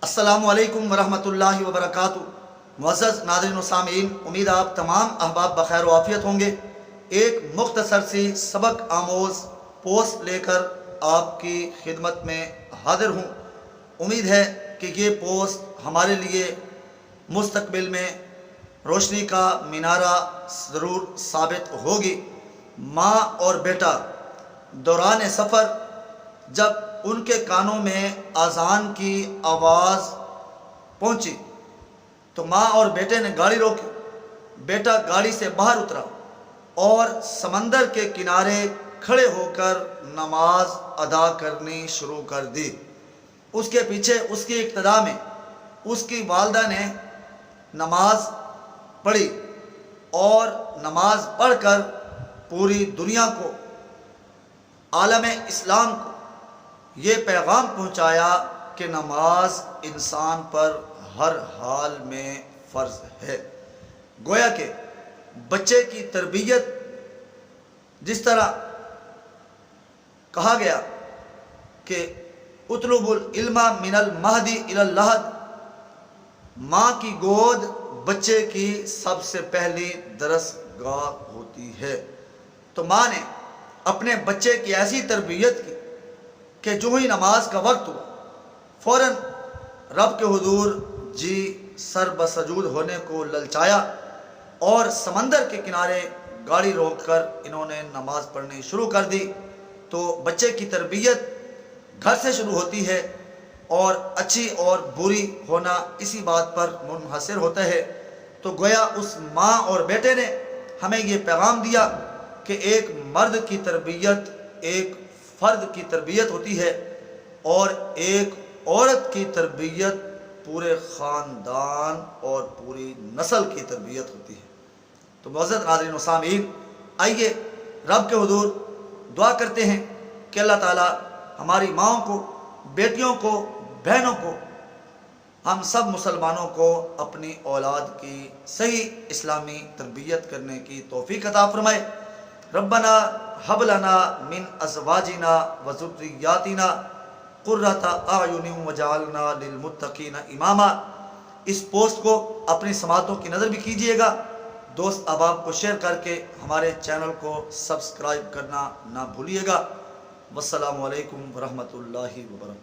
السلام علیکم ورحمۃ اللہ وبرکاتہ۔ معزز ناظرین و سامعین، امید آپ تمام احباب بخیر و عافیت ہوں گے۔ ایک مختصر سی سبق آموز پوسٹ لے کر آپ کی خدمت میں حاضر ہوں۔ امید ہے کہ یہ پوسٹ ہمارے لیے مستقبل میں روشنی کا مینارہ ضرور ثابت ہوگی۔ ماں اور بیٹا دوران سفر جب ان کے کانوں میں اذان کی آواز پہنچی تو ماں اور بیٹے نے گاڑی روکی۔ بیٹا گاڑی سے باہر اترا اور سمندر کے کنارے کھڑے ہو کر نماز ادا کرنی شروع کر دی۔ اس کے پیچھے اس کی اقتداء میں اس کی والدہ نے نماز پڑھی اور نماز پڑھ کر پوری دنیا کو، عالم اسلام کو یہ پیغام پہنچایا کہ نماز انسان پر ہر حال میں فرض ہے۔ گویا کہ بچے کی تربیت جس طرح کہا گیا کہ اطلب العلم من المہدی الی اللحد، ماں کی گود بچے کی سب سے پہلی درس گاہ ہوتی ہے۔ تو ماں نے اپنے بچے کی ایسی تربیت کی کہ جو ہی نماز کا وقت ہوا فوراً رب کے حضور جی سر بسجود ہونے کو للچایا اور سمندر کے کنارے گاڑی روک کر انہوں نے نماز پڑھنی شروع کر دی۔ تو بچے کی تربیت گھر سے شروع ہوتی ہے اور اچھی اور بری ہونا اسی بات پر منحصر ہوتا ہے۔ تو گویا اس ماں اور بیٹے نے ہمیں یہ پیغام دیا کہ ایک مرد کی تربیت ایک فرد کی تربیت ہوتی ہے اور ایک عورت کی تربیت پورے خاندان اور پوری نسل کی تربیت ہوتی ہے۔ تو معزز ناظرین و سامعین، آئیے رب کے حضور دعا کرتے ہیں کہ اللہ تعالی ہماری ماؤں کو، بیٹیوں کو، بہنوں کو، ہم سب مسلمانوں کو اپنی اولاد کی صحیح اسلامی تربیت کرنے کی توفیق عطا فرمائے۔ ربنا ہب لنا من ازواجنا وذریاتنا قرۃ اعین وجعلنا للمتقین اماما۔ اس پوسٹ کو اپنی سماعتوں کی نظر بھی کیجیے گا۔ دوست احباب کو شیئر کر کے ہمارے چینل کو سبسکرائب کرنا نہ بھولیے گا۔ والسلام علیکم ورحمۃ اللہ وبرکاتہ۔